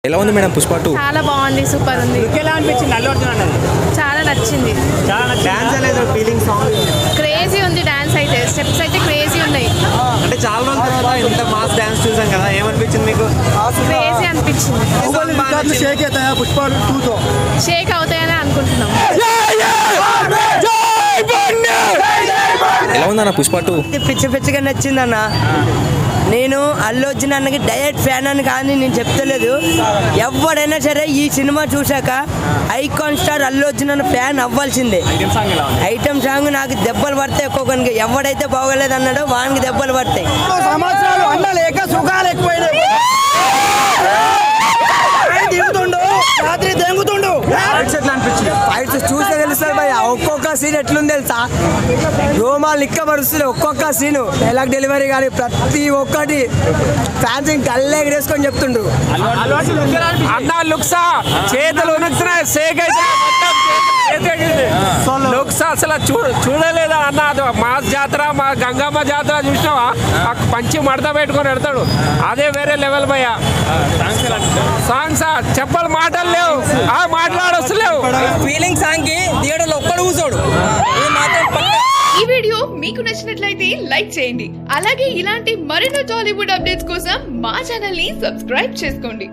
ఎలా ఉంది మేడం పుష్ప 2? చాలా బాగుంది, సూపర్ ఉంది. ఎలా అనిపించింది అల్లు అర్జున్ అన్నది? చాలా నచ్చింది. డాన్స్ అనేది ఫీలింగ్ సాంగ్ క్రేజీ ఉంది డాన్స్ అయితే, స్టెప్స్ అయితే క్రేజీ ఉన్నాయి. అంటే చాలా రోజుల తర్వాత ఇంత మాస్ డాన్స్ చూసాం కదా, ఏమనిపించింది మీకు? క్రేజీ అనిపించింది. షేక్ అవుతాయని అనుకుంటున్నాం. ఎలా ఉందన్న పుష్ప 2? పిచ్చి పిచ్చిగా నచ్చిందన్న. నేను అల్లు అర్జున్ అన్నకి డైరెక్ట్ ఫ్యాన్ అని కానీ నేను చెప్తలేదు. ఎవడైనా సరే ఈ సినిమా చూశాక ఐకాన్ స్టార్ అల్లు అర్జున్ అన్న ఫ్యాన్ అవ్వాల్సిందే. ఐటమ్ సాంగ్ నాకు దెబ్బలు పడతాయి. ఒక్కొక్కరికి ఎవడైతే బాగోలేదు అన్నాడో వానికి దెబ్బలు పడతాయి. సంవత్సరాలు అన్నలేక సుఖాలు ఎక్కువైనాయి. రాత్రి దెంగుతుండు. ఫైట్స్ చూసే తెలుస్తారు భయ. ఒక్కొక్క సీన్ ఎట్లుంది తెలుసా, రోమాలు ఇక్క పరుస్తుంది. ఒక్కొక్క సీను డైలాగ్ డెలివరీ కానీ ప్రతి ఒక్కటి ఫ్యాన్స్ కళ్ళే ఎగరేసుకొని చెప్తుండ్రు. అన్న లుక్సా చేతులు ఉనుకుతున్నాయి, షేక్ అయితే లుక్స్ అసలు చూడలేదా అన్న? అది మాస్ జాతర, మా గంగమ్మ జాతర చూసినావా? పంచి మడత పెట్టుకొని పెడతాడు, అదే వేరే లెవెల్ భయ్య. సాంగ్స్ చెప్పాలి, మాటలు లేవు, మాట్లాడొస్తలేవు. ఫీలింగ్ సాంగ్ కి థియేటర్లో ఒక్కడు కూర్చోడు. ఈ వీడియో మీకు నచ్చినట్లయితే లైక్ చేయండి. అలాగే ఇలాంటి మరిన్ని టాలీవుడ్ అప్డేట్స్ కోసం మా ఛానల్ ని సబ్స్క్రైబ్ చేసుకోండి.